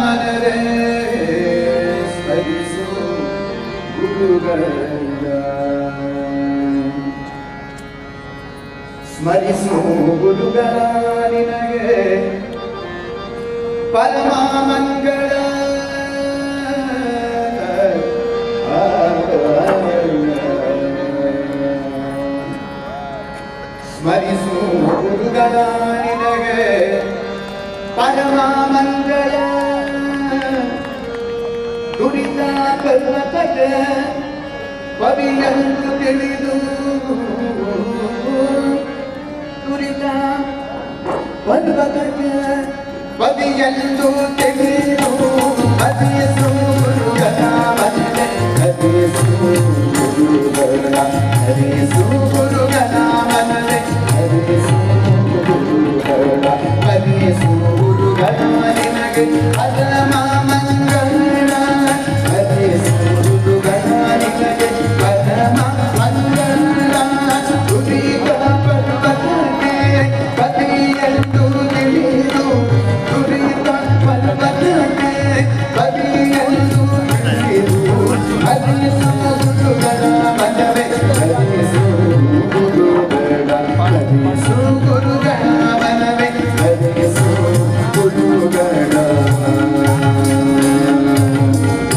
ಮನರೇ ಸ್ಮರಿಸು ಗುರುಗಳನ್ನ ಸ್ಮರಿಸು ಗುರುಗಳ ನಿನಗೆ ಪರಮ ಮಂಗಳ ಸ್ಮರಿಸು ಗುರುಗಳ ನಿನಗೆ ಪರಮ ಮಂಗಳ ದುರಿತ ಪರ್ವತಕ್ಕೆ ಕವಿಯಂದು ತಿಳಿದು ದುರಿತ ಪರ್ವತಕ್ಕೆ ಕವಿಯಂದು ತಿಳಿದು ಹರಿಸು ಗುರುಗಳ ಮನದೆ ಹರಿಸು ಗುರುಗಳ ಹರಿಸು ಗುರುಗಳ ಮನದೆ ಹರಿಸು ಗುರುಗಳ ಹರಿಸು ಗುರುಗಳ ನಿನಗೆ ಪರಮ ಮಂಗಳ ಹರಿಸು ಗುರುಗಳ ನಿನಗೆ ಪರಮ ಮಂಗಳ ದುರಿತ ಪರ್ವತಕ್ಕೆ ಕವಿಯಂದು ತಿಳಿದು ದುರಿತ ಪರ್ವತಕ್ಕೆ ಕವಿಯಂದು ತಿಳಿದು ಹರಿಸು ಗುರುಗಳ ಮನವೇ ಹರಿಸು ಗುರುಗಳ ಹರಿಸು ಗುರುಗಳ ಮನವೇ ಹರಿಸು ಗುರುಗಳ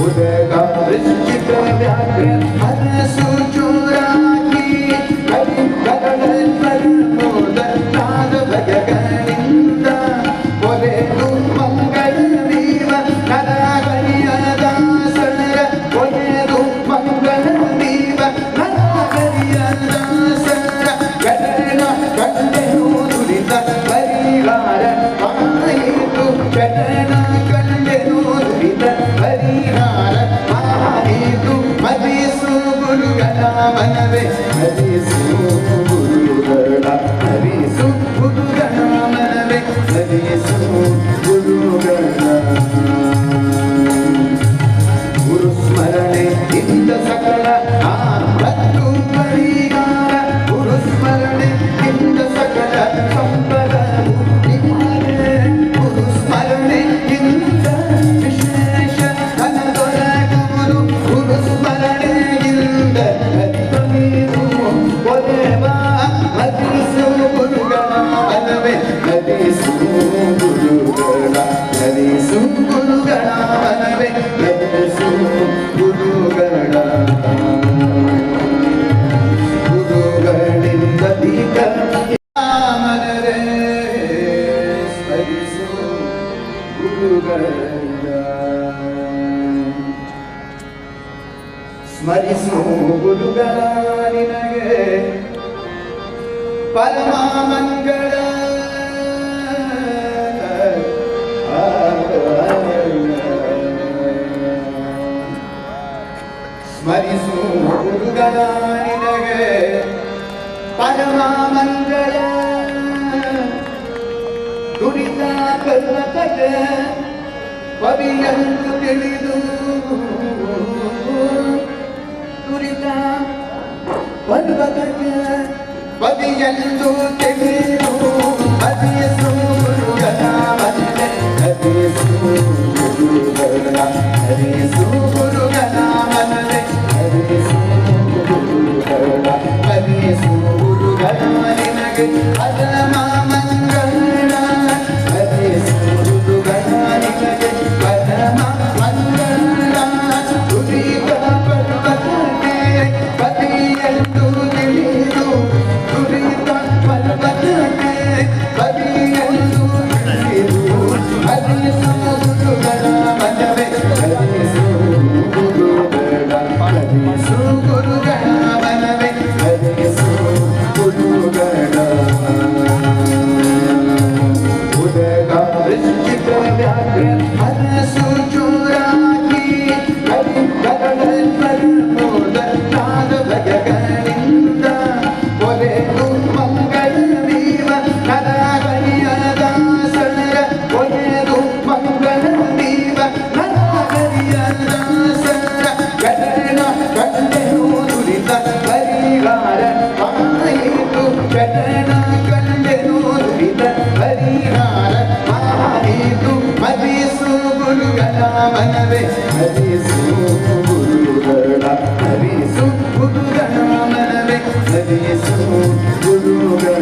ಉದಗ ವೃಶ್ಚಿಕ ವ್ಯಾಘ್ರ ಹರಸು ಚೂರಾಗಿ ಕರಳ ಪ್ರಮೋದ ನಾದ ಭಯಗಳಿಂದ ಕೊಲೆದು ಮಂಗಳ ದೀವ ನರಹರಿಯ ದಾಸರ ಕೊಲೆದು ಮಂಗಳ ದೀವ ನರಹರಿಯ ದಾಸರ ಕರಣ ಕಂಡೆನು ದುರಿತ ಪರಿಹಾರ ಆಯಿತು ಕರಣ ಕಂಡೆನು ದುರಿತ ಪರಿಹಾರ ಆಯಿತು ಹರಿಸು ಗುರುಗಳ ಮನವೇ ಹರಿಸು ಗುರುಗಳ ಹರಿಸು ಗುರುಗಳ ಮನವೇ ಹರಿಸು ಗುರುಗಳ ಗುರು ಸ್ಮರಣೆ ಇಂದ ಸಕಲ ಆಪತ್ತು ಪರಿಹಾರ ಗುರು ಸ್ಮರಣೆ ಇಂದ ಸಕಲ ಸಂಪದ ಗುರು ಸ್ಮರಣೆ ಇಂದ ವಿಶೇಷ ಧನ ದೊರಕುವುದು ಗುರು ಸ್ಮರಣೆಯಿಂದ ಹರಿಸು ಗುರುಗಳ ಮನವೇ ಹರಿಸು ಗುರುಗಳ ಹರಿಸು ಗುರುಗಳ ಮನವೇ ಹರಿಸು ಗುರುಗಳ ಗುರುಗಳಿಂದ ದೀಪ ಮನರೇ ಸ್ಮರಿಸು ಗುರುಗಳ ಸ್ಮರಿಸು ಗುರುಗಳ ನಿನಗೆ ಪರಮ ಮಂಗಳ ಸ್ಮರಿಸು ಗುರುಗಳ ನಿನಗೆ ಪರಮ ಮಂಗಳ ದುರಿತ ಪರ್ವತಕ್ಕೆ ಕವಿಯಂದು ತಿಳಿದು ದುರಿತ ಪರ್ವತಕ್ಕೆ ಕವಿಯಂದು ತಿಳಿದು ಹರಿಸು ಗುರುಗಳ ಮನದೆ ಹರಿಸು ಗುರುಗಳ ಹರಿಸು ಗುರುಗಳ ಮನದೆ ಹರಿಸು ಗುರುಗಳ ಹರಿಸು ಗುರುಗಳ ನಿನಗೆ ಪರಮ ಮಂಗಳ ಹರಿಸು ಗುರುಗಳ ನಿನಗೆ ಪರಮ ಮಂಗಳ ದುರಿತ ಪರ್ವತಕ್ಕೆ ಕವಿಯಂದು ತಿಳಿದು ದುರಿತ ಪರ್ವತಕ್ಕೆ ಕವಿಯಂದು ತಿಳಿದು ಹರಿಸು ಗುರುಗಳ ಮನವೇ ಹರಿಸು ಗುರುಗಳ ಹರಿಸು ಗುರುಗಳ ಮನವೇ ಹರಿಸು ಗುರುಗಳ ಉದಗ ವೃಶ್ಚಿಕ ವ್ಯಾಘ್ರ ಹರಸು ಚೂರಾಗಿ ಕರಳ ಪ್ರಮೋದ ನಾದ ಭಯಗಳಿಂದ ಕೊಲೆದು ಮಂಗಳ ದೀವ ನರಹರಿಯ ದಾಸರ ಕೊಲೆದು ಮಂಗಳ ದೀವ ನರಹರಿಯ ದಾಸರ ಕರಣ ಕಂಡೆನು ದುರಿತ ಪರಿಹಾರ ಆಯಿತು ಕರಣ ಕಂಡೆನು ದುರಿತ ಪರಿಹಾರ ಆಯಿತು ಹರಿಸು ಮನವೇ ಹರಿಸು ಗುರುಗಳ ಹರಿಸು ಗುರುಗಳ ಮನವೇ ಹರಿಸು ಗುರುಗಳ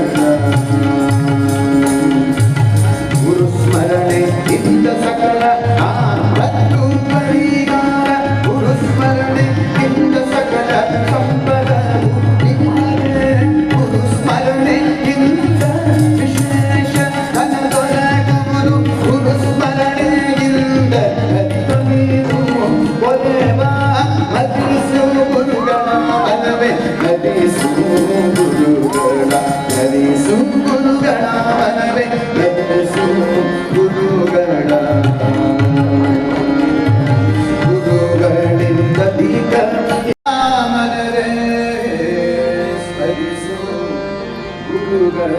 ಗುರು ಸ್ಮರಣೆ ಇಂದ ಸಕಲ ಆಪತ್ತು ಪರಿಹಾರ ಗುರು ಸ್ಮರಣೆ ಇಂದ ಸಕಲ ಸಂಪದ ಗುರು ಸ್ಮರಣೆ ಇಂದ ವಿಶೇಷ ಧನದೊರಗುವುದು ಗುರು ಸ್ಮರಣೆಯಿಂದ ಹರಿದು ಒಲೆವಾ ಹರಿಸು ಗುರುಗಳ ಮನವೇ ಹರಿಸು ಗುರುಗಳ ಹರಿಸು ಗುರುಗಳ ಮನವೇ ಹರಿಸು ಗುರುಗಳ ಗುರುಗಳಿಂದ ದೀಕ ಮನವೇ ಸ್ಮರಿಸು ಗುರುಗಳ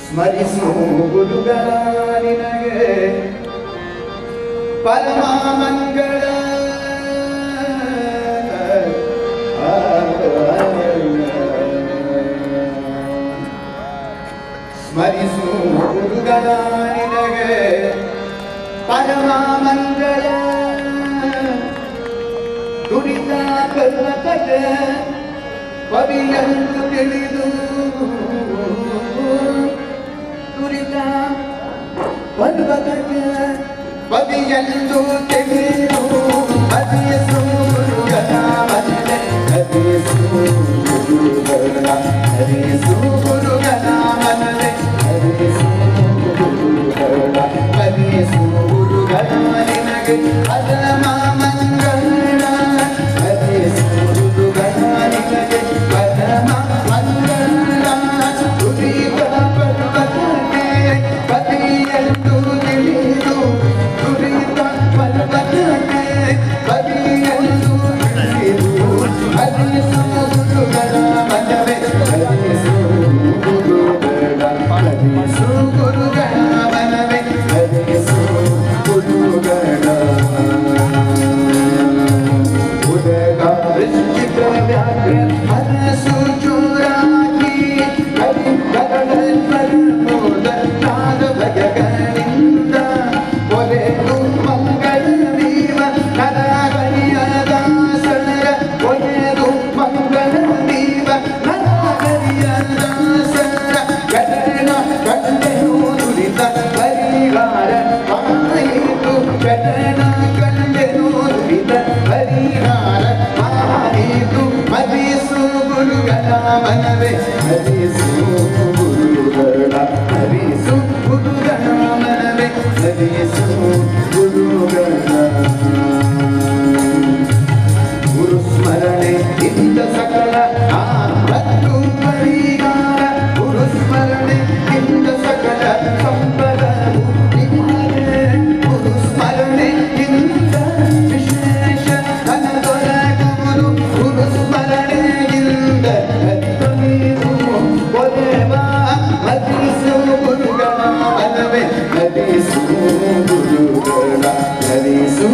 ಸ್ಮರಿಸು ಗುರುಗಳ ನಿನಗೆ ಪರಮ ಮಂಗಳ ಸ್ಮರಿಸು ಗುರುಗಳ ನಿನಗೆ ಪರಮ ಮಂಗಳ ದುರಿತ ಪರ್ವತಕ್ಕೆ ಕವಿಯಂದು ತಿಳಿದು ದುರಿತ ಪರ್ವತಕ್ಕೆ ಕವಿಯಂದು ತಿಳಿದು ಹರಿಸು ಗುರುಗಳ ಮನವೇ ಹರಿಸು ಗುರುಗಳ ಹರಿಸು ಗುರುಗಳ ಮನವೇ ಹರಿಸು ಗುರುಗಳ ಹರಿಸು ಗುರುಗಳ ನಿನಗೆ ಪರಮ ಮಂಗಳ ಹರಿಸು ಗುರುಗಳ ನಿನಗೆ ಪರಮ ಮಂಗಳ ದುರಿತ ಪರ್ವತಕ್ಕೆ ಕವಿಯಂದು ತಿಳಿದು ದುರಿತ ಪರ್ವತಕ್ಕೆ ಕವಿಯಂದು ತಿಳಿದು ಹರಿಸು ಗುರುಗಳ ಮನವೇ ಹರಿಸು ಗುರುಗಳ ಹರಿಸು ಗುರುಗಳ ಮನವೇ ಹರಿಸು ಗುರುಗಳ ಉದಗ ವೃಶ್ಚಿಕ ವ್ಯಾಘ್ರ ಹರಸು ಚೂರಾಗಿ ಹರಿಗರಳಲ್ಪರಮೋದ ನಾದ ಭಯಗಳಿಂದ ಒಲೆದು ಮಂಗಳ ನೀವ ನರಹರಿಯ ದಾಸರ ಒಲೆದು ಮಂಗಳ ನೀವ ನರಹರಿಯ ದಾಸರ ಕಟಣ ಕಂಡೆನು ನುರಿತ ಪರಿಹಾರ ಆಯಿತು ಕಟಣ ಕಂಡೆನು ನುರಿತ ಪರಿಹಾರ ಆಯಿತು ಹರಿಸು ಗುರುಗಳ ಮನವೇ ಹರಿಸು ಗುರುಗಳ ಹರಿಸು ಗುರುಗಳ ಮನವೇ ಹರಿಸು ಗುರುಗಳ ಗುರು ಸ್ಮರಣೆ ಇಂದ ಸಕಲ ಆಪತ್ತು ಪರಿಹಾರ ಗುರು ಸ್ಮರಣೆ ಇಂದ ಸಕಲ ಸಂಪದ ಗುರು ಸ್ಮರಣೆ ಇಂದ ವಿಶೇಷ ಧನದೊರಗುವುದು ಗುರು ಸ್ಮರಣೆಯಿಂದ ಹರಿದು ಒಲೆವಾ ಹರಿಸು ಗುರುಗಳ ಮನವೇ ಹರಿಸು ಗುರುಗಳ ಹರಿಸು